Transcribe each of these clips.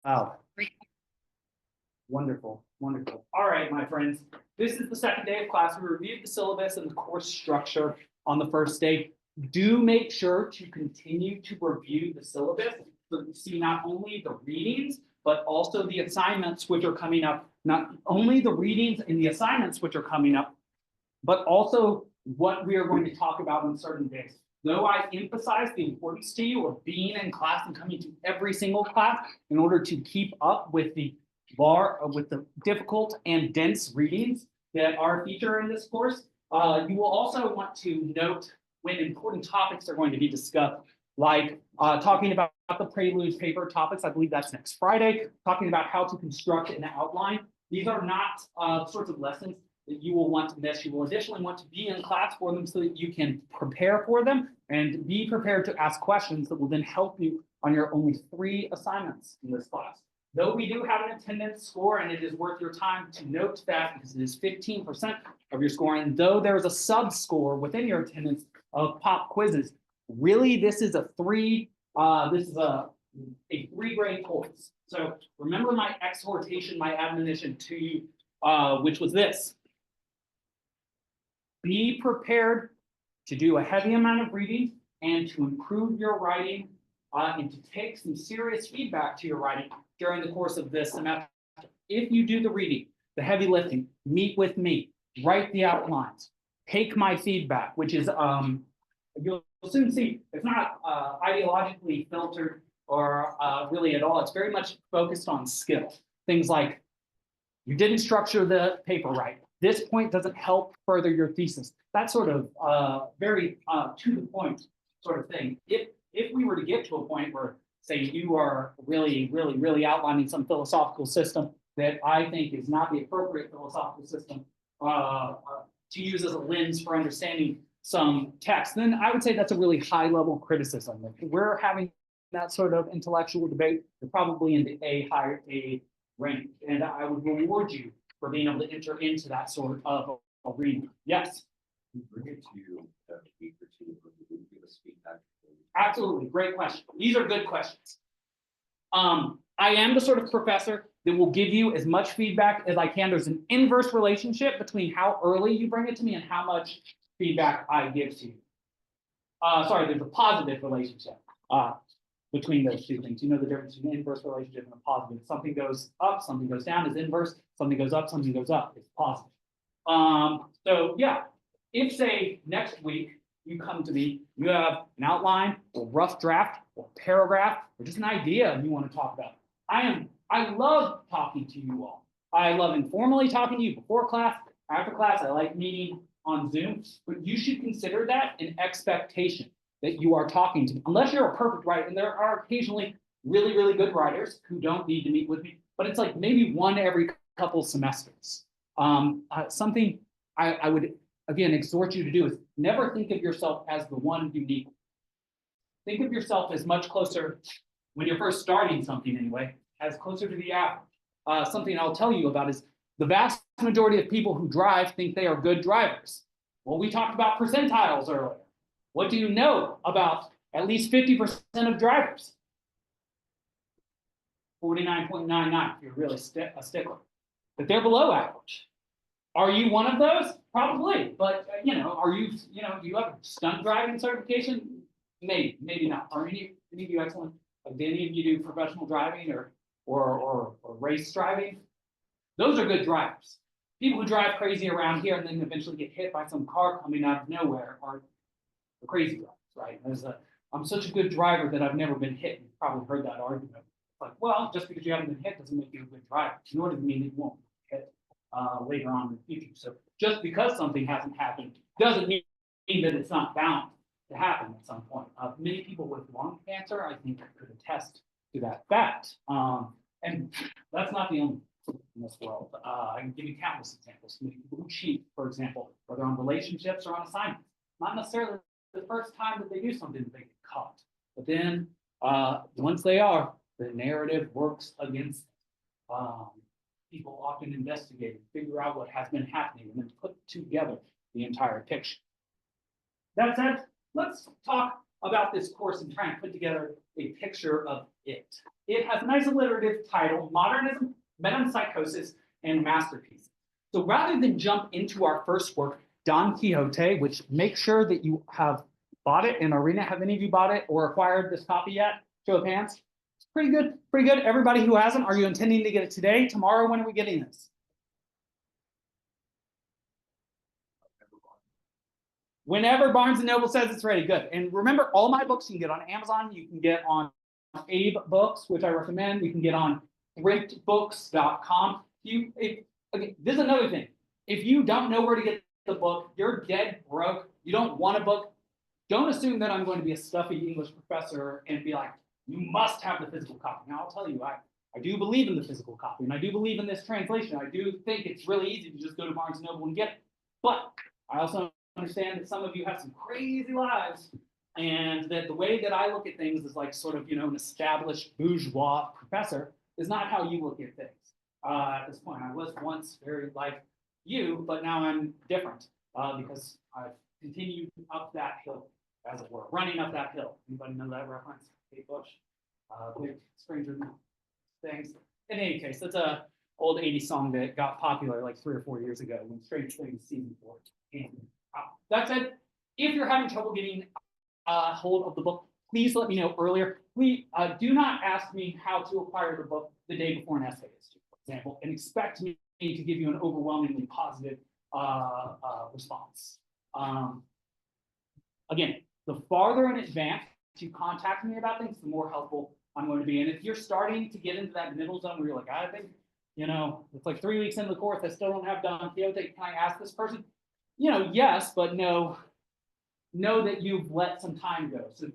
Wow. Wonderful, wonderful. All right, my friends. This is the second day of class. We reviewed the syllabus and the course structure on the first day. Do make sure to continue to review the syllabus so that you see not only the readings, but also the assignments which are coming up. Not only the readings and the assignments which are coming up, but also what we are going to talk about on certain days. Though I emphasize the importance to you of being in class and coming to every single class in order to keep up with the difficult and dense readings that are featured in this course, you will also want to note when important topics are going to be discussed, like talking about the prelude paper topics. I believe that's next Friday, talking about how to construct an outline. These are not sorts of lessons that you will want to miss. You will additionally want to be in class for them so that you can prepare for them and be prepared to ask questions that will then help you on your only 3 assignments in this class. Though we do have an attendance score, and it is worth your time to note that because it is 15% of your score, and though there is a sub-score within your attendance of pop quizzes, really this is a 3-grade course. So remember my exhortation, my admonition to you, which was this. Be prepared to do a heavy amount of reading and to improve your writing and to take some serious feedback to your writing during the course of this semester. If you do the reading, the heavy lifting, meet with me, write the outlines, take my feedback, which is, you'll soon see, it's not ideologically filtered or really at all. It's very much focused on skill. Things like, you didn't structure the paper right. This point doesn't help further your thesis. That sort of very to the point sort of thing. If we were to get to a point where, say, you are really outlining some philosophical system that I think is not the appropriate philosophical system to use as a lens for understanding some text, then I would say that's a really high level criticism. If we're having that sort of intellectual debate, you're probably in the higher A range. And I would reward you for being able to enter into that sort of arena. Yes? Bring it to you a week or two, give us feedback. Absolutely, great question. These are good questions. I am the sort of professor that will give you as much feedback as I can. There's an inverse relationship between how early you bring it to me and how much feedback I give to you. Sorry, there's a positive relationship between those two things. You know the difference between an inverse relationship and a positive. Something goes up, something goes down is inverse. Something goes up, something goes up. It's positive. So yeah, if say next week you come to me, you have an outline or rough draft or paragraph or just an idea you want to talk about. I love talking to you all. I love informally talking to you before class, after class. I like meeting on Zoom, but you should consider that an expectation that you are talking to me. Unless you're a perfect writer, and there are occasionally really good writers who don't need to meet with me, but it's like maybe one every couple semesters. Something I would, again, exhort you to do is never think of yourself as the one unique. Think of yourself as much closer, when you're first starting something anyway, as closer to the average. Something I'll tell you about is the vast majority of people who drive think they are good drivers. Well, we talked about percentiles earlier. What do you know about at least 50% of drivers? 49.99 if you're really a stickler. But they're below average. Are you one of those? Probably. But, are you, do you have a stunt driving certification? Maybe not. Are any of you excellent? Like, do any of you do professional driving or race driving? Those are good drivers. People who drive crazy around here and then eventually get hit by some car coming out of nowhere are the crazy drivers, right? I'm such a good driver that I've never been hit. You've probably heard that argument. Like, well, just because you haven't been hit doesn't make you a good driver. Nor does it mean that you won't be hit later on in the future. So just because something hasn't happened doesn't mean that it's not bound to happen at some point. Many people with lung cancer, I think, could attest to that fact. And that's not the only in this world. I can give you countless examples. Many people who cheat, for example, whether on relationships or on assignments. Not necessarily the first time that they do something that they get caught. But then once they are, the narrative works against them. People often investigate and figure out what has been happening and then put together the entire picture. That said, let's talk about this course and try and put together a picture of it. It has a nice alliterative title, Modernism, Metempsychosis, and Masterpiece. So rather than jump into our first work, Don Quixote, which make sure that you have bought it in Arena. Have any of you bought it or acquired this copy yet? Show of hands. It's pretty good, pretty good. Everybody who hasn't, are you intending to get it today, tomorrow? When are we getting this? Whenever Barnes & Noble says it's ready, good. And remember, all my books you can get on Amazon, you can get on Abe Books, which I recommend. You can get on thriftbooks.com. Okay, this is another thing. If you don't know where to get the book, you're dead broke, you don't want a book, don't assume that I'm going to be a stuffy English professor and be like, you must have the physical copy. Now, I'll tell you, I do believe in the physical copy, and I do believe in this translation. I do think it's really easy to just go to Barnes & Noble and get it. But I also understand that some of you have some crazy lives, and that the way that I look at things is like sort of, an established bourgeois professor is not how you look at things. At this point, I was once very like you, but now I'm different because I've continued up that hill, as it were, running up that hill. Anybody know that reference? Kate Bush, big Stranger Things. In any case, that's a old 80s song that got popular like 3 or 4 years ago when Stranger Things season 4 came. That said, if you're having trouble getting hold of the book, please let me know earlier. Please do not ask me how to acquire the book the day before an essay is due, for example, and expect me to give you an overwhelmingly positive response. Again, the farther in advance you contact me about things, the more helpful I'm going to be. And if you're starting to get into that middle zone where you're like, I think, it's like 3 weeks into the course, I still don't have Don Quixote, can I ask this person? Yes, but no. Know that you've let some time go. So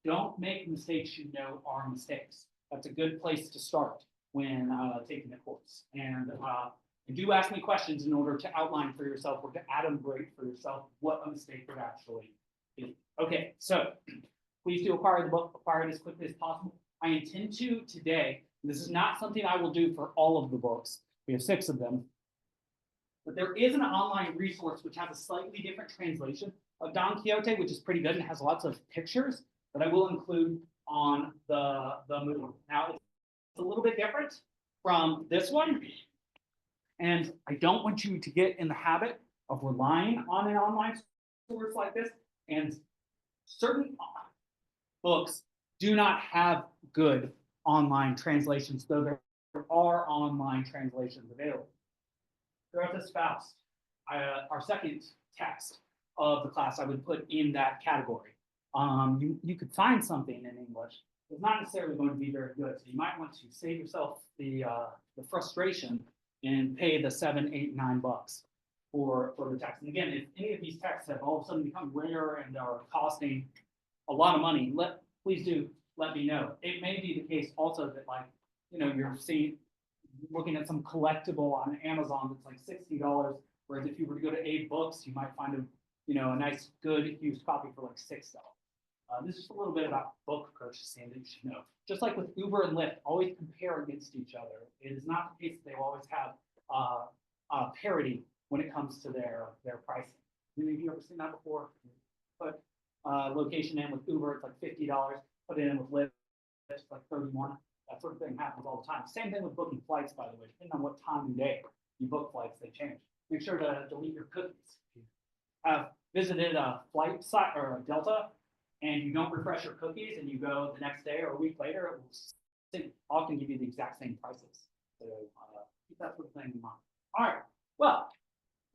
don't make mistakes you know are mistakes. That's a good place to start when taking the course. And do ask me questions in order to outline for yourself or to adumbrate for yourself what a mistake would actually be. Okay, so please do acquire the book, acquire it as quickly as possible. I intend to today, this is not something I will do for all of the books. We have 6 of them. But there is an online resource which has a slightly different translation of Don Quixote, which is pretty good and has lots of pictures that I will include on the Moodle. Now, it's a little bit different from this one, and I don't want you to get in the habit of relying on an online source like this, and certain books do not have good online translations, though there are online translations available. Goethe's Faust, our second text of the class, I would put in that category. You could find something in English. It's not necessarily going to be very good, so you might want to save yourself the frustration and pay the $7, $8, $9 for the text. And again, if any of these texts have all of a sudden become rare and are costing a lot of money, please do let me know. It may be the case also that you're looking at some collectible on Amazon that's like $60, whereas if you were to go to Abe Books, you might find a nice, good used copy for like $6. This is a little bit about book purchasing that you should know. Just like with Uber and Lyft, always compare against each other. It is not the case that they will always have parity when it comes to their pricing. Have you ever seen that before? Put location in with Uber, it's like $50. Put it in with Lyft, it's like $31. That sort of thing happens all the time. Same thing with booking flights, by the way. Depending on what time of day you book flights, they change. Make sure to delete your cookies. If you have visited a flight site or a Delta and you don't refresh your cookies and you go the next day or a week later, it will often give you the exact same prices. So keep that sort of thing in mind. All right, well,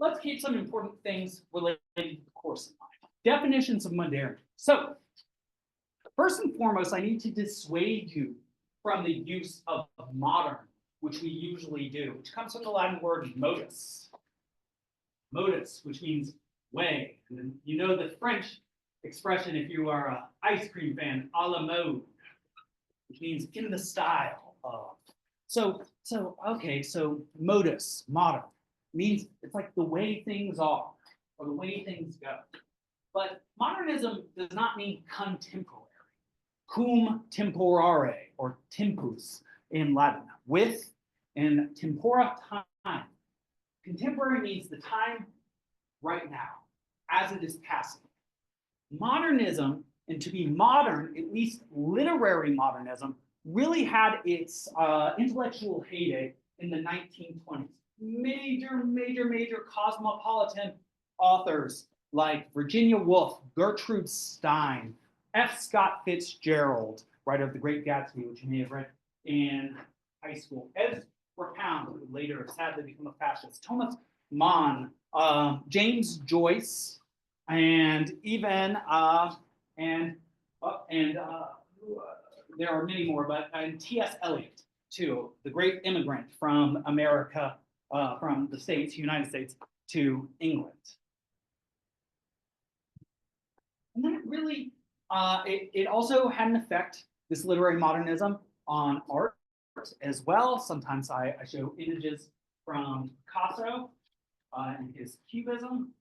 let's keep some important things related to the course in mind. Definitions of modernity. So first and foremost, I need to dissuade you from the use of modern, which we usually do, which comes from the Latin word modus. Modus, which means way. And then the French expression, if you are an ice cream fan, a la mode, which means in the style of. So modus, modern, means it's like the way things are, or the way things go. But modernism does not mean contemporary. Cum temporare, or tempus in Latin, with, and tempora, time. Contemporary means the time right now, as it is passing. Modernism And to be modern, at least literary modernism, really had its intellectual heyday in the 1920s. Major cosmopolitan authors like Virginia Woolf, Gertrude Stein, F. Scott Fitzgerald, writer of The Great Gatsby, which you may have read in high school, Ezra Pound, who later sadly became a fascist, Thomas Mann, James Joyce, and even there are many more, but T.S. Eliot, too, the great immigrant from America, from the States, United States, to England. And then it really, it also had an effect, this literary modernism, on art as well. Sometimes I show images from Picasso and his Cubism.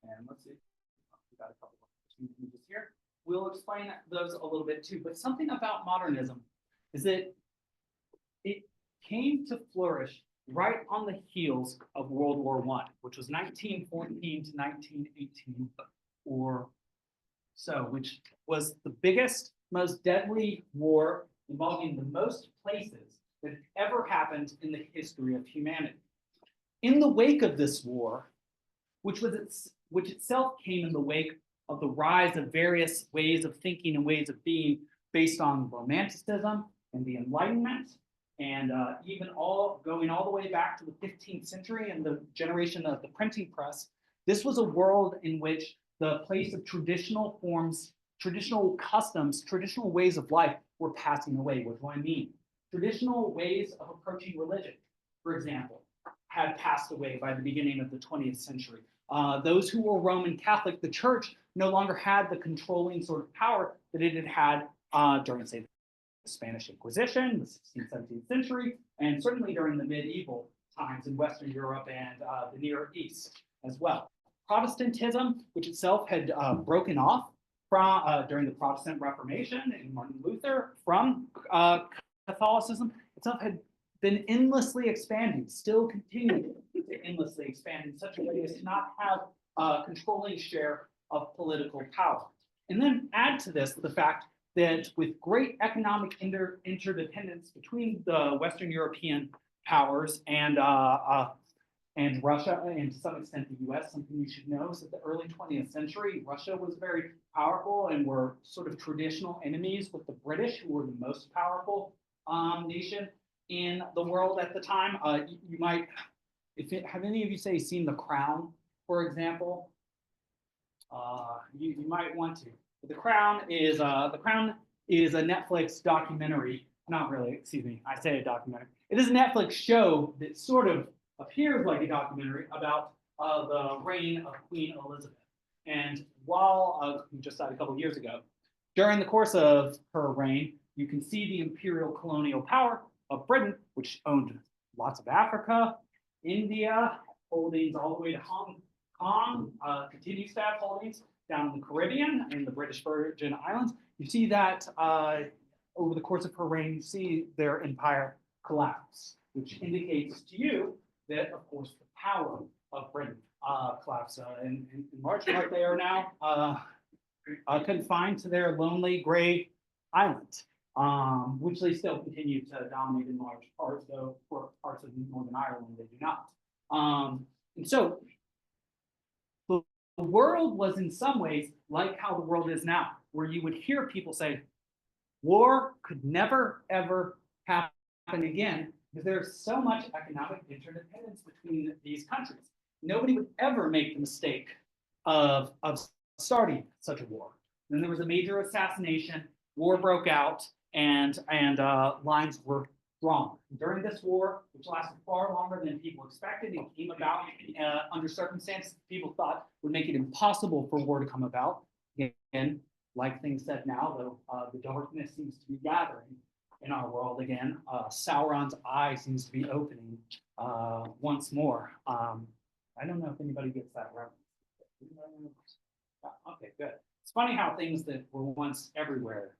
And let's see, we got a couple of images here. We'll explain those a little bit too, but something about modernism is that it came to flourish right on the heels of World War I, which was 1914 to 1918 or so, which was the biggest, most deadly war involving the most places that ever happened in the history of humanity. In the wake of this war, which itself came in the wake of the rise of various ways of thinking and ways of being based on Romanticism and the Enlightenment, and even going all the way back to the 15th century and the generation of the printing press. This was a world in which the place of traditional forms, traditional customs, traditional ways of life were passing away. What do I mean? Traditional ways of approaching religion, for example, had passed away by the beginning of the 20th century. Those who were Roman Catholic, the church no longer had the controlling sort of power that it had during, say, the Spanish Inquisition, the 16th, 17th century, and certainly during the medieval times in Western Europe and the Near East as well. Protestantism, which itself had broken off from during the Protestant Reformation and Martin Luther from Catholicism, itself had been endlessly expanding, still continuing to endlessly expand in such a way as to not have a controlling share of political power. And then add to this the fact that with great economic interdependence between the Western European powers and Russia, and to some extent the US, something you should know is that the early 20th century, Russia was very powerful and were sort of traditional enemies with the British, who were the most powerful nation in the world at the time. You might, have any of you seen The Crown, for example? You might want to. The Crown is a Netflix documentary. Not really, excuse me. I say a documentary. It is a Netflix show that sort of appears like a documentary about the reign of Queen Elizabeth. And while just died a couple of years ago, during the course of her reign, you can see the imperial colonial power of Britain, which owned lots of Africa, India, holdings all the way to Hong Kong, continues to have holdings down in the Caribbean and the British Virgin Islands. You see that over the course of her reign, you see their empire collapse, which indicates to you that, of course, the power of Britain collapsed. In large part, they are now confined to their lonely gray island, which they still continue to dominate in large part, though for parts of Northern Ireland they do not. And so the world was in some ways like how the world is now, where you would hear people say, war could never, ever happen again, because there's so much economic interdependence between these countries. Nobody would ever make the mistake of starting such a war. Then there was a major assassination, war broke out, and lines were drawn. During this war, which lasted far longer than people expected, it came about under circumstances people thought would make it impossible for war to come about. Again, like things said now, though, the darkness seems to be gathering in our world again. Sauron's eye seems to be opening once more. I don't know if anybody gets that reference. Okay, good. It's funny how things that were once everywhere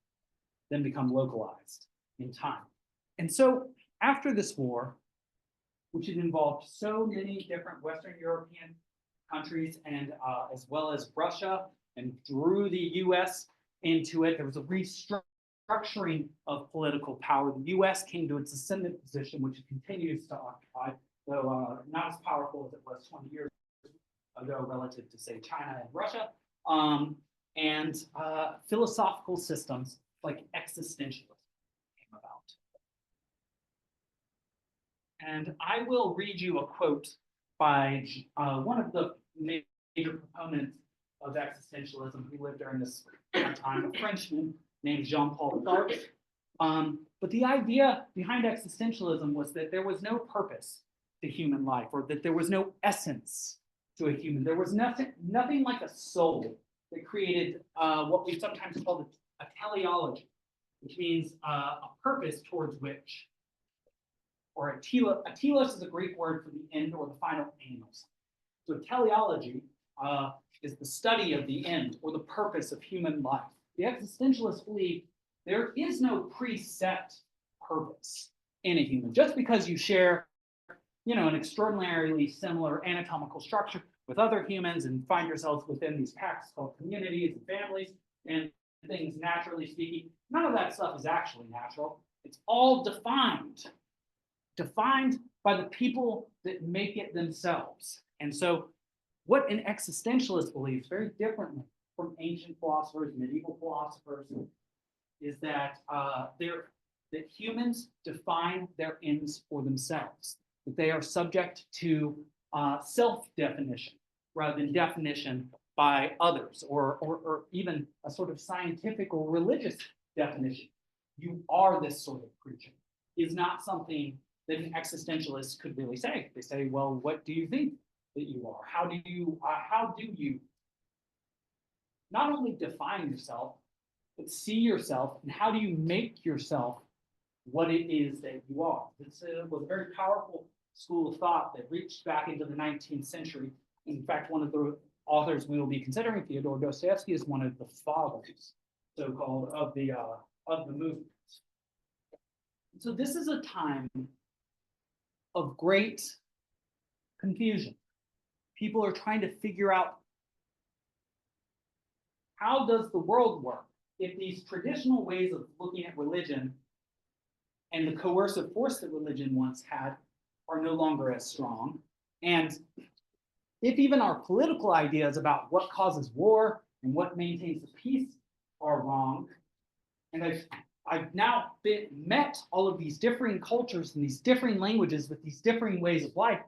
then become localized in time. And so after this war, which had involved so many different Western European countries and as well as Russia, and drew the US into it. There was a restructuring of political power. The US came to its ascendant position, which it continues to occupy, though not as powerful as it was 20 years ago relative to, say, China and Russia. And philosophical systems like existentialism came about. And I will read you a quote by one of the major proponents of existentialism who lived during this time, a Frenchman named Jean-Paul Sartre. But the idea behind existentialism was that there was no purpose to human life, or that there was no essence to a human. There was nothing like a soul that created what we sometimes call a teleology, which means a purpose towards which, or a telos is a Greek word for the end or the final aim of something. So teleology is the study of the end or the purpose of human life. The existentialists believe there is no preset purpose in a human. Just because you share, an extraordinarily similar anatomical structure with other humans and find yourselves within these packs called communities and families and things naturally speaking, none of that stuff is actually natural. It's all defined by the people that make it themselves. And so what an existentialist believes very differently from ancient philosophers, medieval philosophers, is that that humans define their ends for themselves, that they are subject to self-definition rather than definition by others, or even a sort of scientific or religious definition. You are this sort of creature is not something that an existentialist could really say. They say, well, what do you think that you are? How do you not only define yourself, but see yourself, and how do you make yourself what it is that you are? This was a very powerful school of thought that reached back into the 19th century. In fact, one of the authors we will be considering, Fyodor Dostoevsky, is one of the fathers, so-called, of the movement. So this is a time of great confusion. People are trying to figure out, how does the world work if these traditional ways of looking at religion and the coercive force that religion once had are no longer as strong? And if even our political ideas about what causes war and what maintains the peace are wrong, and I've now met all of these differing cultures and these differing languages with these differing ways of life,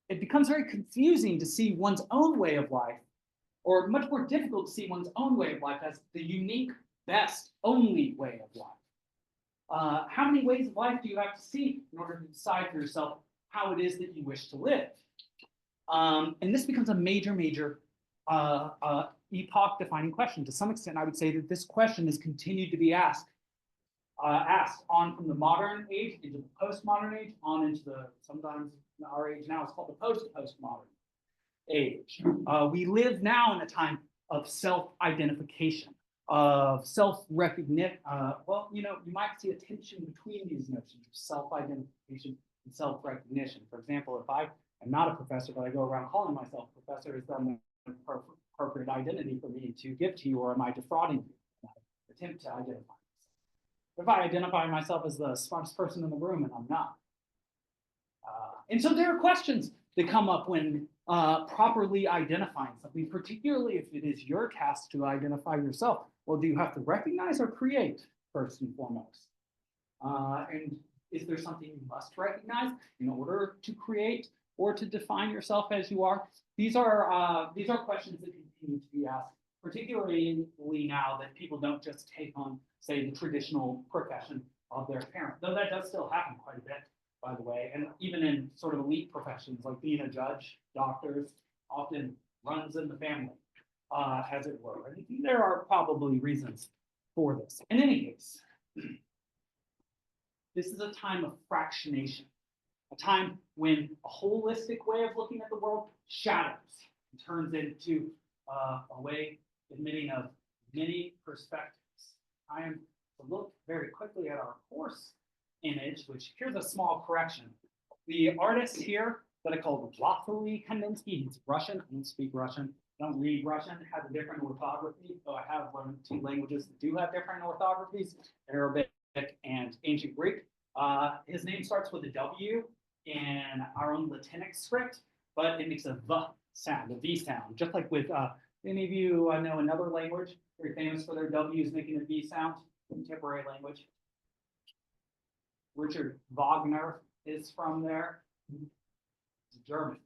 it becomes very confusing to see one's own way of life, or much more difficult to see one's own way of life as the unique, best, only way of life. How many ways of life do you have to see in order to decide for yourself how it is that you wish to live? And this becomes a major epoch-defining question. To some extent, I would say that this question has continued to be asked on from the modern age into the postmodern age, on into the, sometimes our age now is called the post-postmodern age. We live now in a time of self-identification, of self-recognition. Well, you might see a tension between these notions of self-identification and self-recognition. For example, if I am not a professor, but I go around calling myself a professor, is that an appropriate identity for me to give to you, or am I defrauding you? I attempt to identify myself. If I identify myself as the smartest person in the room and I'm not. And so there are questions that come up when properly identifying something, particularly if it is your task to identify yourself. Well, do you have to recognize or create first and foremost? And is there something you must recognize in order to create or to define yourself as you are? These are questions that continue to be asked, particularly now that people don't just take on, say, the traditional profession of their parent, though that does still happen quite a bit, by the way, and even in sort of elite professions like being a judge, doctors, often runs in the family, as it were. And there are probably reasons for this. In any case, this is a time of fractionation, a time when a holistic way of looking at the world shatters and turns into a way admitting of many perspectives. I am to look very quickly at our course image, which here's a small correction. The artist here that I call Vladimir Kandinsky, he's Russian, I don't speak Russian, don't read Russian, it has a different orthography. So I have learned two languages that do have different orthographies, Arabic and ancient Greek. His name starts with a W in our own Latinic script, but it makes a V sound, a V sound, just like with any of you know another language very famous for their W's making a V sound, contemporary language. Richard Wagner is from there. German.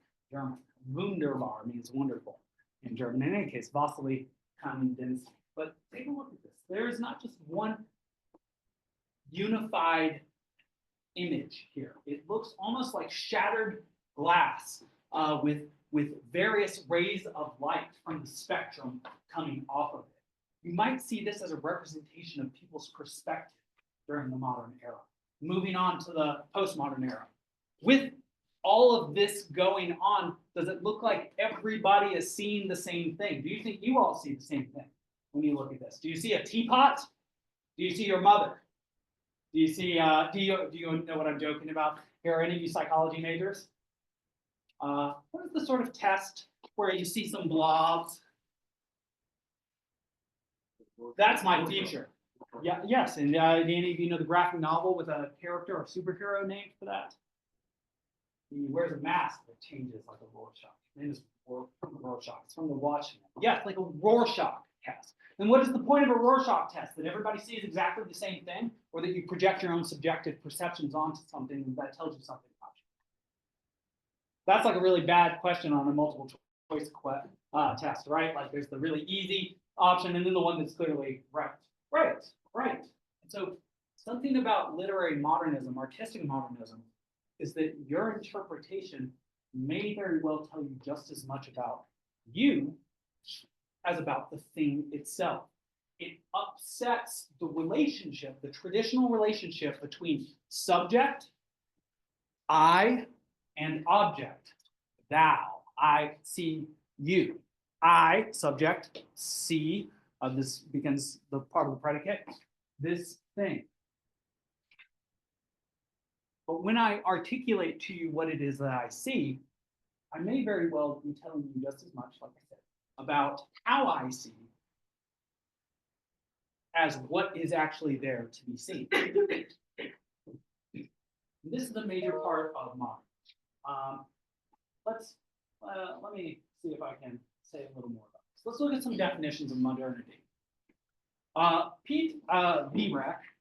Wunderbar means wonderful in German. In any case, Vasily Kandins. But take a look at this. There is not just one unified image here. It looks almost like shattered glass with various rays of light from the spectrum coming off of it. You might see this as a representation of people's perspective during the modern era. Moving on to the postmodern era. With all of this going on, does it look like everybody is seeing the same thing? Do you think you all see the same thing when you look at this? Do you see a teapot? Do you see your mother? Do you see, do you know what I'm joking about? Here, are any of you psychology majors? What is the sort of test where you see some blobs? That's my future. Yeah, yes, and any of you know the graphic novel with a character or superhero named for that? He wears a mask that changes like a Rorschach. His name is Rorschach. It's from the Watchmen. Yes, like a Rorschach test. And what is the point of a Rorschach test? That everybody sees exactly the same thing, or that you project your own subjective perceptions onto something that tells you something about you? That's like a really bad question on a multiple choice test, right? Like there's the really easy option and then the one that's clearly right. Right. And so something about literary modernism, artistic modernism, is that your interpretation may very well tell you just as much about you as about the thing itself. It upsets the relationship, the traditional relationship between subject, I, and object. Thou, I see you. I, subject, see, this becomes the part of the predicate, this thing. But when I articulate to you what it is that I see, I may very well be telling you just as much, like I said, about how I see as what is actually there to be seen. This is a major part of modern. Let me see if I can say a little more about this. Let's look at some definitions of modernity. Pete Beebe,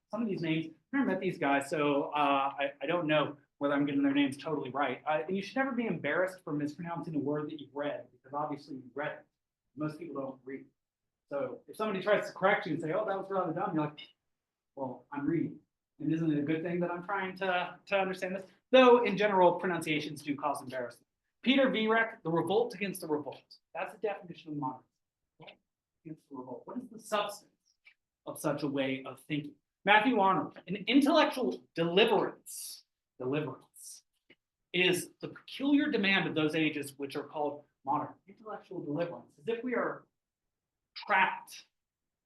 some of these names, I've never met these guys, so I don't know whether I'm getting their names totally right. And you should never be embarrassed for mispronouncing a word that you've read, because obviously you've read it. Most people don't read. So if somebody tries to correct you and say, oh, that was rather dumb, you're like, well, I'm reading. And isn't it a good thing that I'm trying to understand this? Though in general, pronunciations do cause embarrassment. Peter Vierek, the revolt against the revolt. That's the definition of modernism. Against the revolt. What is the substance of such a way of thinking? Matthew Arnold, an intellectual deliverance is the peculiar demand of those ages which are called modern. Intellectual deliverance, as if we are trapped,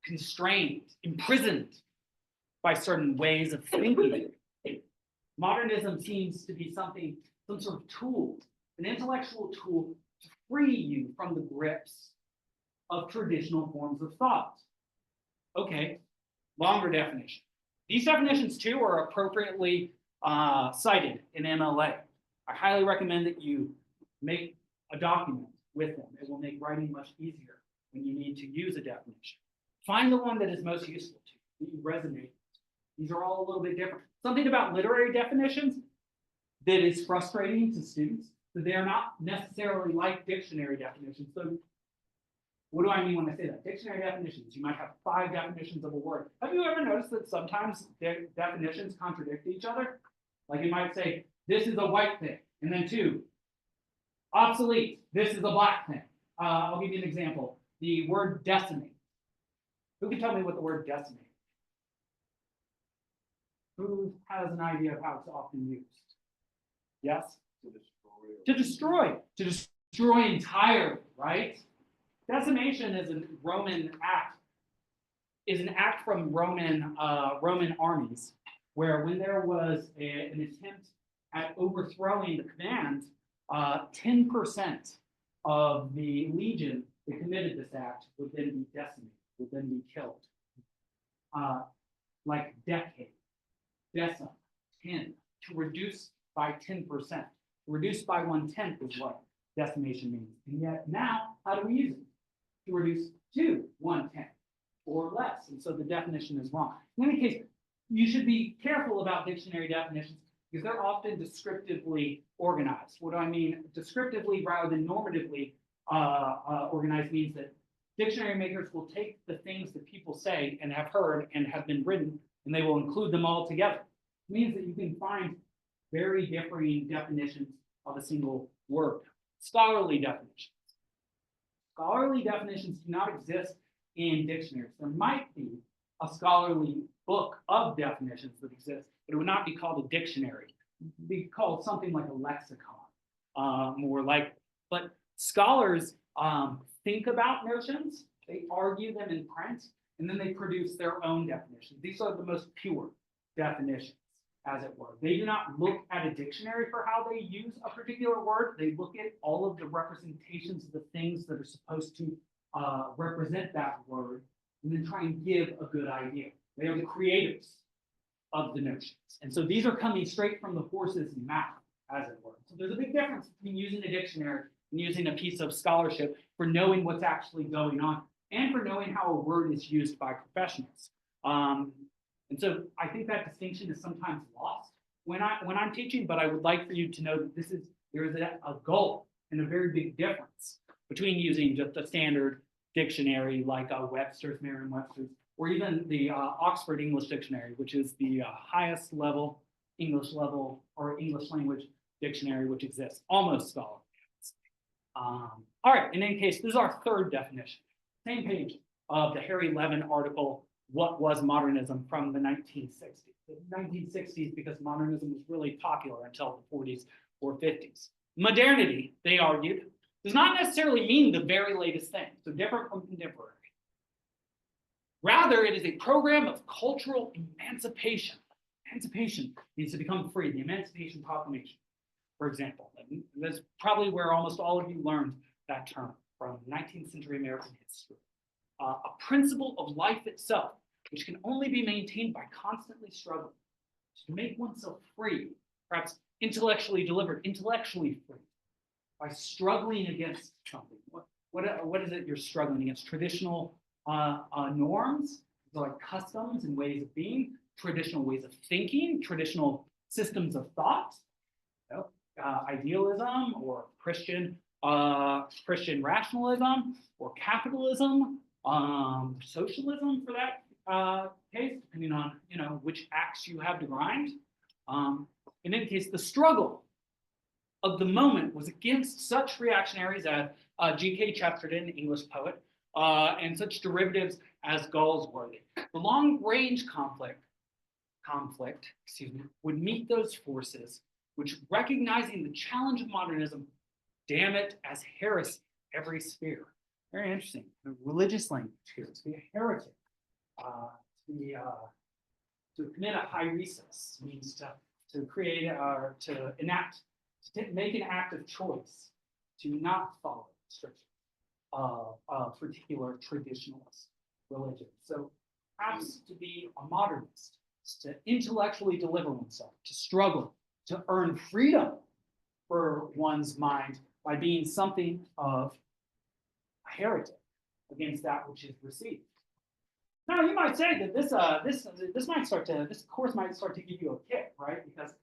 constrained, imprisoned by certain ways of thinking. Modernism seems to be something, some sort of tool, an intellectual tool to free you from the grips of traditional forms of thought. Okay, longer definition. These definitions too are appropriately cited in MLA. I highly recommend that you make a document with them. It will make writing much easier when you need to use a definition. Find the one that is most useful to you, that you resonate with. These are all a little bit different. Something about literary definitions that is frustrating to students, that they are not necessarily like dictionary definitions. So what do I mean when I say that? Dictionary definitions, you might have 5 definitions of a word. Have you ever noticed that sometimes definitions contradict each other? Like you might say, this is a white thing, and then 2, obsolete, this is a black thing. I'll give you an example. The word decimate. Who can tell me what the word decimate? Who has an idea of how it's often used? Yes? To destroy. To destroy entirely, right? Decimation is a Roman act, is an act from Roman armies, where when there was an attempt at overthrowing the command, 10% of the legion that committed this act would then be decimated, would then be killed. Like decade, decim, 10, to reduce by 10%. To reduce by 1/10 is what decimation means. And yet now, how do we use it? To reduce to 1/10 or less. And so the definition is wrong. In any case, you should be careful about dictionary definitions because they're often descriptively organized. What do I mean? Descriptively rather than normatively organized means that dictionary makers will take the things that people say and have heard and have been written, and they will include them all together. It means that you can find very differing definitions of a single word. Scholarly definitions. Scholarly definitions do not exist in dictionaries. There might be a scholarly book of definitions that exists, but it would not be called a dictionary. It would be called something like a lexicon, more like. But scholars think about notions, they argue them in print, and then they produce their own definitions. These are the most pure definitions, as it were. They do not look at a dictionary for how they use a particular word. They look at all of the representations of the things that are supposed to represent that word, and then try and give a good idea. They are the creators of the notions. And so these are coming straight from the horse's mouth, as it were. So there's a big difference between using a dictionary and using a piece of scholarship for knowing what's actually going on and for knowing how a word is used by professionals. And so I think that distinction is sometimes lost when I'm teaching, but I would like for you to know that there is a goal and a very big difference between using just a standard dictionary like Webster's, Merriam-Webster's, or even the Oxford English Dictionary, which is the highest level English language dictionary which exists, almost scholarly. All right, in any case, this is our third definition. Same page of the Harry Levin article, What Was Modernism, from the 1960s. The 1960s, because modernism was really popular until the 40s or 50s. Modernity, they argued, does not necessarily mean the very latest thing, so different from contemporary. Rather, it is a program of cultural emancipation. Emancipation means to become free, the Emancipation Proclamation, for example. And that's probably where almost all of you learned that term from 19th century American history. A principle of life itself, which can only be maintained by constantly struggling to make oneself free, perhaps intellectually delivered, intellectually free, by struggling against something. What is it you're struggling against? Traditional norms, like customs and ways of being, traditional ways of thinking, traditional systems of thought, idealism or Christian rationalism or capitalism, socialism for that case, depending on which axe you have to grind. In any case, the struggle of the moment was against such reactionaries as G.K. Chesterton, English poet, and such derivatives as Galsworthy. The long-range conflict, would meet those forces, which, recognizing the challenge of modernism, damn it as heresy every sphere. Very interesting. The religious language here, to be a heretic, to commit a hyresis means to create or to enact, to make an act of choice, to not follow restrictions of a particular traditionalist religion. So perhaps to be a modernist, to intellectually deliver oneself, to struggle, to earn freedom for one's mind by being something of a heretic against that which is received. Now you might say that this course might start to give you a kick, right? Because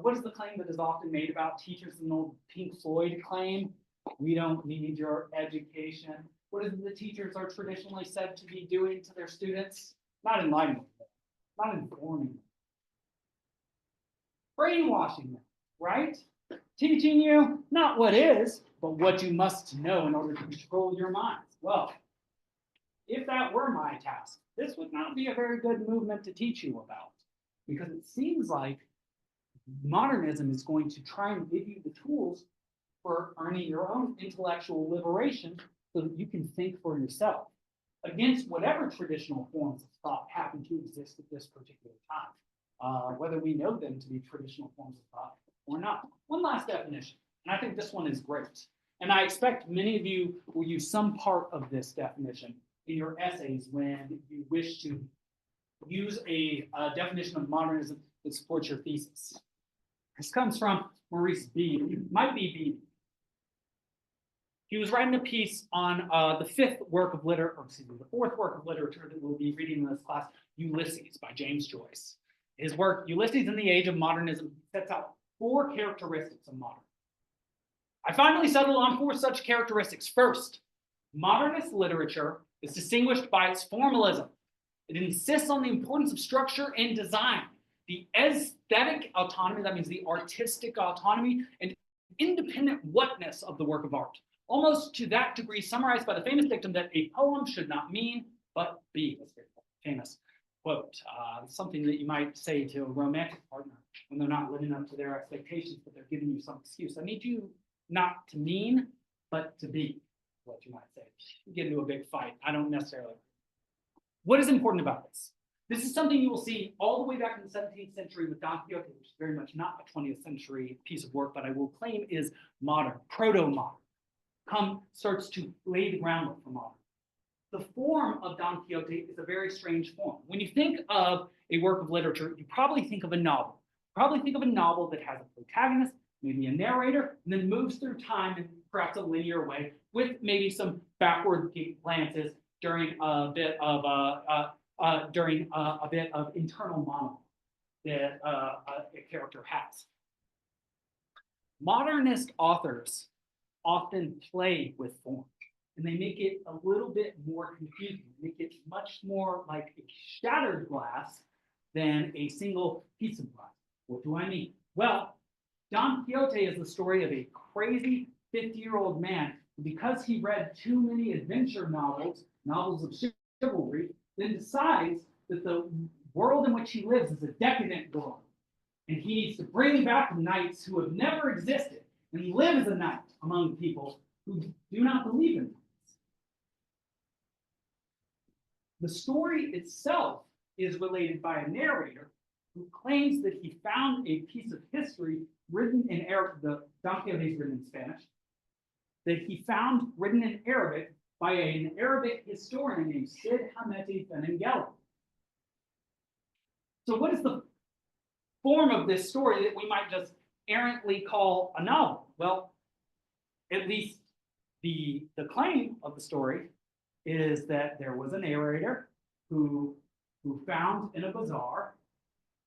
what is the claim that is often made about teachers? An old Pink Floyd claim: we don't need your education. What is it the teachers are traditionally said to be doing to their students? Not enlightening them, not informing them, brainwashing them, right? Teaching you not what is, but what you must know in order to control your minds. Well, if that were my task, this would not be a very good movement to teach you about, because it seems like modernism is going to try and give you the tools for earning your own intellectual liberation so that you can think for yourself against whatever traditional forms of thought happen to exist at this particular time, whether we know them to be traditional forms of thought or not. One last definition, and I think this one is great. And I expect many of you will use some part of this definition in your essays when you wish to use a definition of modernism that supports your thesis. This comes from Maurice Beebe. It might be Beebe. He was writing a piece on the fourth work of literature that we'll be reading in this class, Ulysses by James Joyce. His work, Ulysses in the Age of Modernism, sets out 4 characteristics of modern. I finally settled on 4 such characteristics. First, modernist literature is distinguished by its formalism. It insists on the importance of structure and design, the aesthetic autonomy, that means the artistic autonomy, and independent whatness of the work of art, almost to that degree summarized by the famous dictum that a poem should not mean, but be. That's very famous quote. Something that you might say to a romantic partner when they're not living up to their expectations, but they're giving you some excuse. I need you not to mean, but to be, what you might say. You get into a big fight. I don't necessarily. What is important about this? This is something you will see all the way back in the 17th century with Don Quixote, which is very much not a 20th century piece of work, but I will claim is modern, proto-modern. Starts to lay the groundwork for modern. The form of Don Quixote is a very strange form. When you think of a work of literature, you probably think of a novel. Probably think of a novel that has a protagonist, maybe a narrator, and then moves through time in perhaps a linear way with maybe some backward glances during a bit of internal monologue that a character has. Modernist authors often play with form, and they make it a little bit more confusing, make it much more like a shattered glass than a single piece of glass. What do I mean? Well, Don Quixote is the story of a crazy 50-year-old man who, because he read too many adventure novels of chivalry, then decides that the world in which he lives is a decadent world, and he needs to bring back knights who have never existed and live as a knight among people who do not believe in knights. The story itself is related by a narrator who claims that he found a piece of history written in Arabic. The Don Quixote is written in Spanish. That he found written in Arabic by an Arabic historian named Sid Hameti Benengeli. So what is the form of this story that we might just errantly call a novel? Well, at least the claim of the story is that there was a narrator who found in a bazaar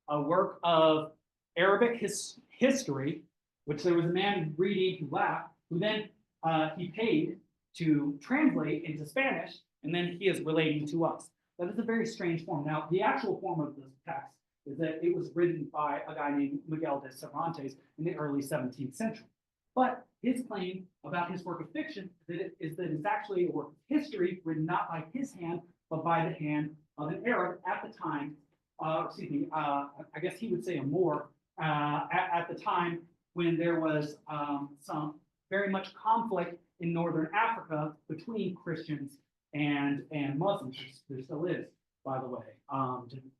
a work of Arabic history, which there was a man reading who laughed, who then he paid to translate into Spanish, and then he is relating to us. That is a very strange form. Now, the actual form of the text is that it was written by a guy named Miguel de Cervantes in the early 17th century. But his claim about his work of fiction is that it's actually a work of history written not by his hand, but by the hand of an Arab at the time, I guess he would say a Moor, at the time when there was some very much conflict in northern Africa between Christians and Muslims. There still is, by the way,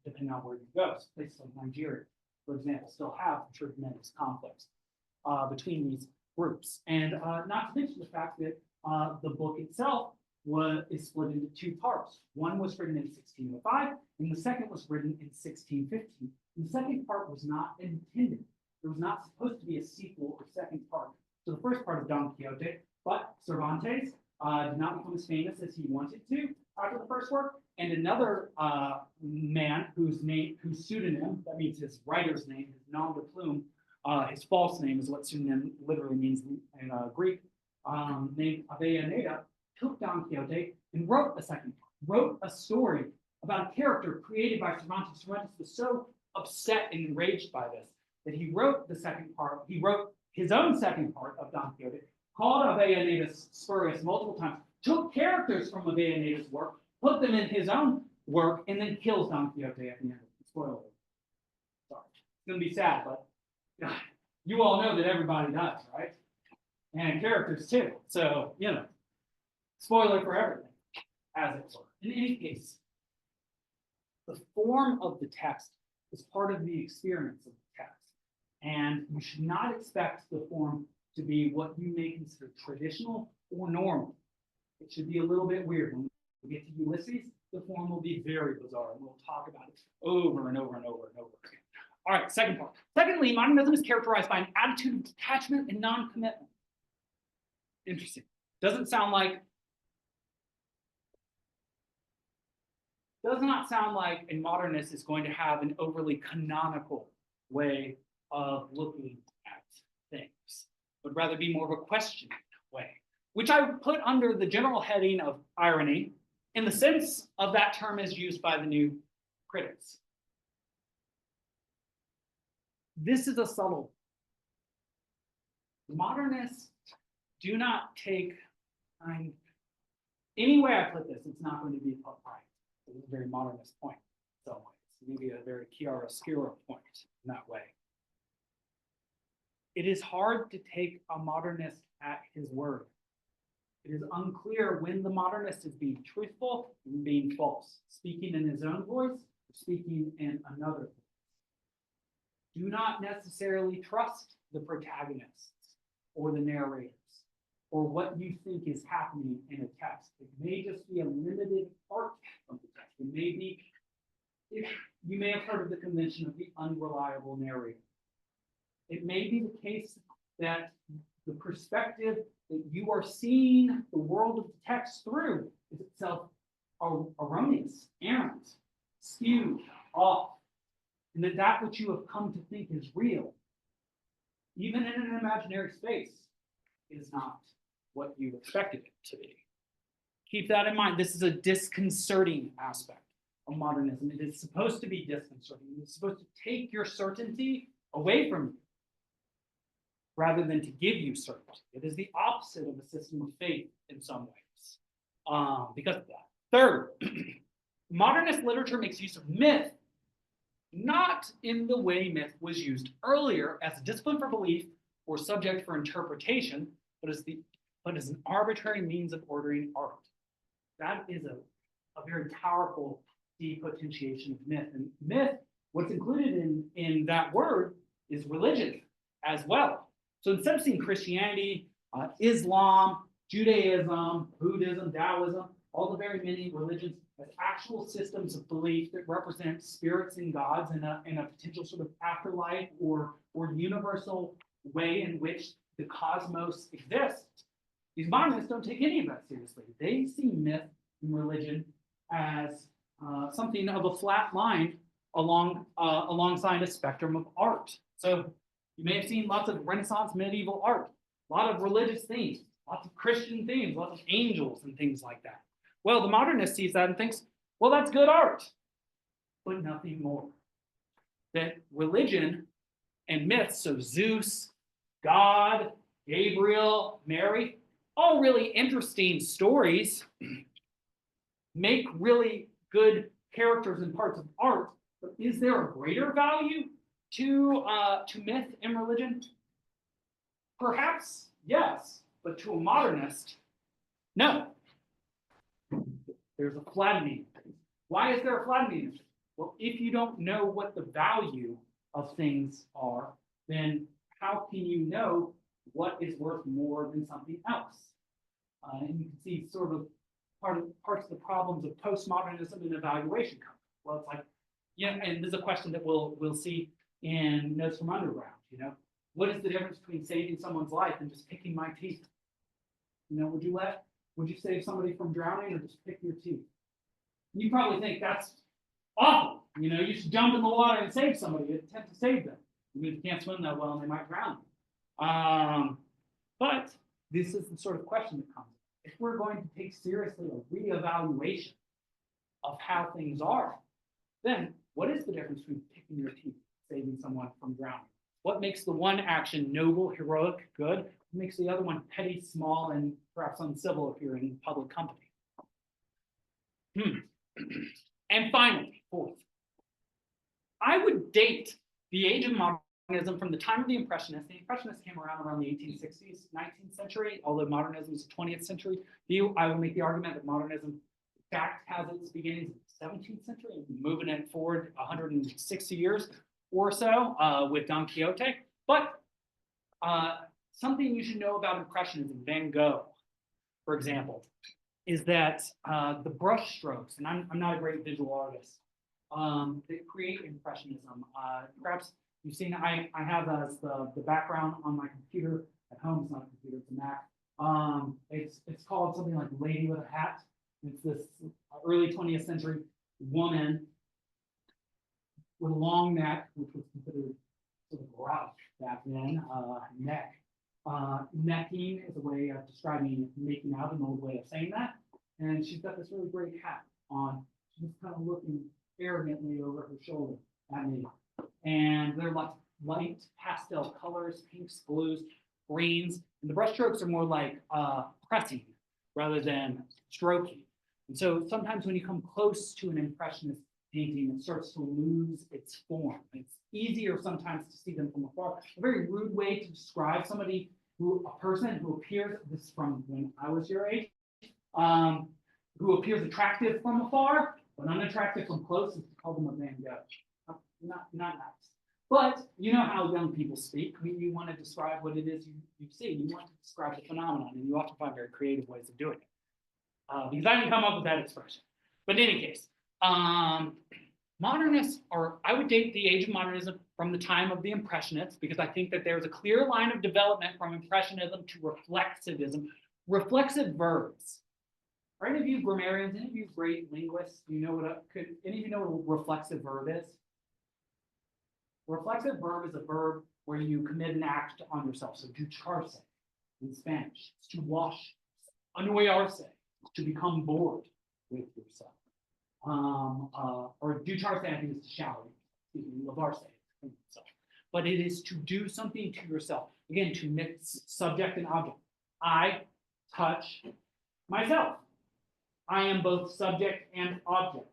depending on where you go. So places like Nigeria, for example, still have tremendous conflicts between these groups. And not to mention the fact that the book itself is split into 2 parts. One was written in 1605, and the second was written in 1615. And the second part was not intended. There was not supposed to be a sequel or second part to the first part of Don Quixote, but Cervantes did not become as famous as he wanted to after the first work, and another man whose pseudonym, that means his writer's name, his nom de plume, his false name is what pseudonym literally means in Greek, named Avellaneda, took Don Quixote and wrote a second part, wrote a story about a character created by Cervantes. Cervantes was so upset and enraged by this that he wrote the second part. He wrote his own second part of Don Quixote, called Avellaneda spurious multiple times, took characters from Avellaneda's work, put them in his own work, and then kills Don Quixote at the end. Spoiler. Sorry, it's going to be sad, but you all know that everybody dies, right? And characters too. So, spoiler for everything, as it were. In any case, the form of the text is part of the experience of the text. And you should not expect the form to be what you may consider traditional or normal. It should be a little bit weird. When we get to Ulysses, the form will be very bizarre, and we'll talk about it over and over and over and over again. All right, second part. Secondly, modernism is characterized by an attitude of detachment and non-commitment. Interesting. Does not sound like a modernist is going to have an overly canonical way of looking at things, but rather be more of a questioning way, which I would put under the general heading of irony, in the sense of that term is used by the new critics. This is a subtle. Modernists do not take, any way I put this, it's not going to be put right. It's a very modernist point in some ways, maybe a very chiaroscuro point in that way. It is hard to take a modernist at his word. It is unclear when the modernist is being truthful and being false, speaking in his own voice or speaking in another voice. Do not necessarily trust the protagonists or the narrators or what you think is happening in a text. It may just be a limited part of the text. It may be, you may have heard of the convention of the unreliable narrator. It may be the case that the perspective that you are seeing the world of the text through is itself erroneous, errant, skewed, off, and that which you have come to think is real, even in an imaginary space, is not what you expected it to be. Keep that in mind. This is a disconcerting aspect of modernism. It is supposed to be disconcerting. It's supposed to take your certainty away from you, rather than to give you certainty. It is the opposite of a system of faith in some ways, because of that. Third, modernist literature makes use of myth, not in the way myth was used earlier as a discipline for belief or subject for interpretation, but as an arbitrary means of ordering art. That is a very powerful depotentiation of myth. And myth, what's included in that word is religion as well. So instead of seeing Christianity, Islam, Judaism, Buddhism, Taoism, all the very many religions as actual systems of belief that represent spirits and gods and a potential sort of afterlife or universal way in which the cosmos exists, these modernists don't take any of that seriously. They see myth and religion as something of a flat line alongside a spectrum of art. So you may have seen lots of Renaissance medieval art, a lot of religious themes, lots of Christian themes, lots of angels and things like that. Well, the modernist sees that and thinks, well, that's good art, but nothing more. That religion and myths, so Zeus, God, Gabriel, Mary, all really interesting stories, make really good characters and parts of art, but is there a greater value to myth and religion? Perhaps, yes, but to a modernist, no. There's a flattening. Why is there a flattening? Well, if you don't know what the value of things are, then how can you know what is worth more than something else? And you can see sort of parts of the problems of postmodernism and evaluation. Well, it's like, yeah, and there's a question that we'll see in Notes from Underground. You know, what is the difference between saving someone's life and just picking my teeth? You know, would you save somebody from drowning or just pick your teeth? You probably think that's awful. You know, you should jump in the water and save somebody, attempt to save them. I mean, if you can't swim that well, they might drown. But this is the sort of question that comes. If we're going to take seriously a reevaluation of how things are, then what is the difference between picking your teeth, saving someone from drowning? What makes the one action noble, heroic, good? What makes the other one petty, small, and perhaps uncivil if you're in public company? And finally, fourth, I would date the age of modernism from the time of the Impressionists. The Impressionists came around the 1860s, 19th century, although modernism is the 20th century. I will make the argument that modernism, in fact, has its beginnings in the 17th century, and moving it forward 160 years or so with Don Quixote. But something you should know about Impressionism, Van Gogh, for example, is that the brush strokes, and I'm not a great visual artist, that create Impressionism. Perhaps you've seen, I have as the background on my computer at home. It's not a computer, it's a Mac. It's called something like Lady with a Hat. It's this early 20th century woman with a long neck, which was considered sort of rough back then, neck. Necking is a way of describing making out, an old way of saying that. And she's got this really great hat on. She's kind of looking arrogantly over her shoulder at me. And there are lots of light pastel colors, pinks, blues, greens. And the brush strokes are more like pressing rather than stroking. And so sometimes when you come close to an Impressionist painting, it starts to lose its form. It's easier sometimes to see them from afar. A very rude way to describe somebody, a person who appears, this is from when I was your age, who appears attractive from afar, but unattractive from close, is to call them a Van Gogh. Not nice. But you know how young people speak. I mean, you want to describe what it is you see. You want to describe the phenomenon, and you often find very creative ways of doing it. Because I didn't come up with that expression. But in any case, modernists are, I would date the age of modernism from the time of the Impressionists, because I think that there's a clear line of development from Impressionism to reflexivism. Reflexive verbs. Are any of you grammarians, any of you great linguists, do you know any of you know what a reflexive verb is? A reflexive verb is a verb where you commit an act on yourself. So ducharse in Spanish, it's to wash, annoyarse, to become bored with yourself. Or ducharse, I think, is to shower, lavarse, but it is to do something to yourself. Again, to mix subject and object. I touch myself. I am both subject and object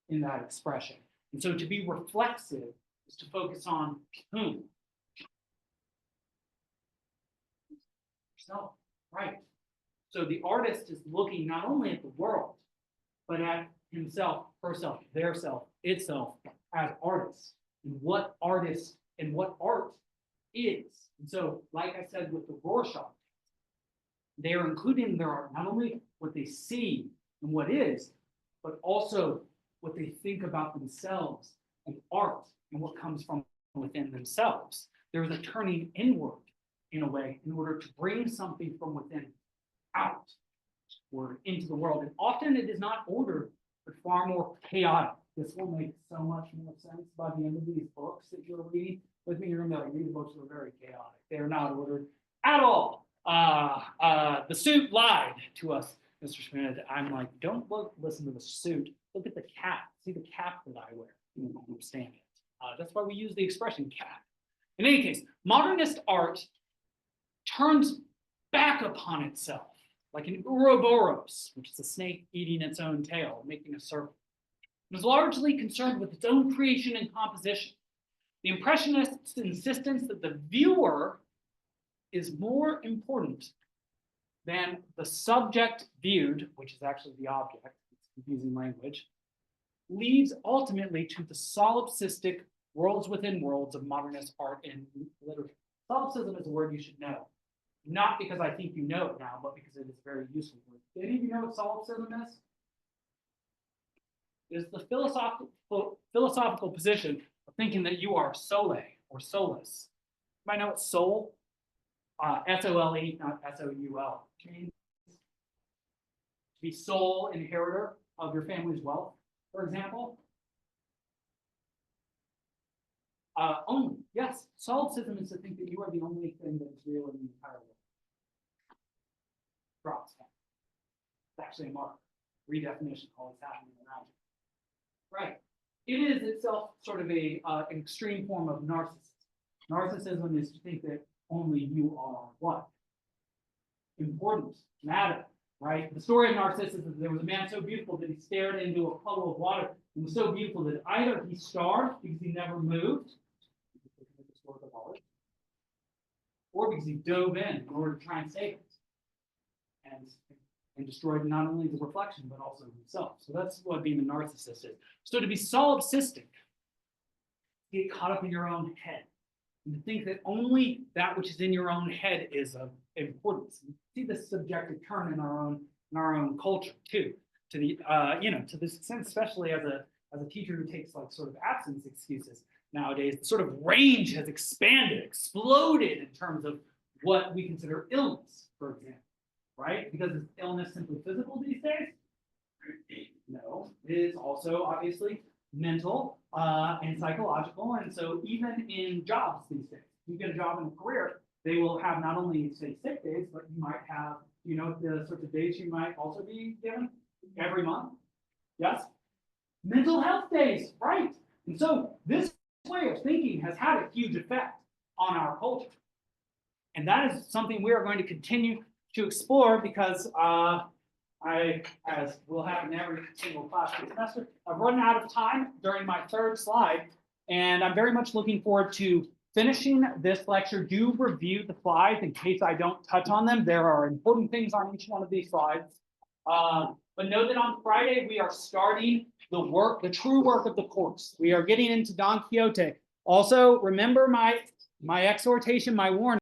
in that expression. And so to be reflexive is to focus on whom? Yourself, right? So the artist is looking not only at the world, but at himself, herself, their self, itself, as artists, and what artists and what art is. And so, like I said with the Rorschach, they are including in their art not only what they see and what is, but also what they think about themselves and art and what comes from within themselves. There is a turning inward in a way in order to bring something from within out or into the world. And often it is not ordered, but far more chaotic. This will make so much more sense by the end of these books that you're reading with me. You're gonna be like, these books are very chaotic. They're not ordered at all. The suit lied to us, Mr. Schmidt. I'm like, don't listen to the suit. Look at the cap. See the cap that I wear. You don't understand it. That's why we use the expression cap. In any case, modernist art turns back upon itself, like an Ouroboros, which is a snake eating its own tail, making a circle. It was largely concerned with its own creation and composition. The Impressionists' insistence that the viewer is more important than the subject viewed, which is actually the object, it's confusing language, leads ultimately to the solipsistic worlds within worlds of modernist art and literature. Solipsism is a word you should know. Not because I think you know it now, but because it is a very useful word. Do any of you know what solipsism is? It is the philosophical position of thinking that you are sole or solus. You might know what soul, S-O-L-E, not S-O-U-L, means. To be sole inheritor of your family's wealth, for example. Only, yes, solipsism is to think that you are the only thing that is real in the entire world. Drops. It's actually a mark. Redefinition, always happening around you. Right. It is itself sort of an extreme form of narcissism. Narcissism is to think that only you are what? Important, matter, right? The story of Narcissus is that there was a man so beautiful that he stared into a puddle of water and was so beautiful that either he starved because he never moved, or because he dove in order to try and save it. And destroyed not only the reflection, but also himself. So that's what being a narcissist is. So to be solipsistic, get caught up in your own head. and to think that only that which is in your own head is of importance. We see this subjective turn in our own culture too, to the to this extent, especially as a teacher who takes like sort of absence excuses nowadays. The sort of range has expanded, exploded in terms of what we consider illness, for example, right? Because is illness simply physical these days? No, it is also obviously mental and psychological. And so even in jobs these days, you get a job in a career, they will have not only say sick days, but you might have, the sorts of days you might also be given every month. Yes? Mental health days, right? And so this way of thinking has had a huge effect on our culture. And that is something we are going to continue to explore because as will happen every single class this semester, I've run out of time during my third slide, and I'm very much looking forward to finishing this lecture. Do review the slides in case I don't touch on them. There are important things on each one of these slides. But know that on Friday, we are starting the true work of the course. We are getting into Don Quixote. Also, remember my exhortation, my warning.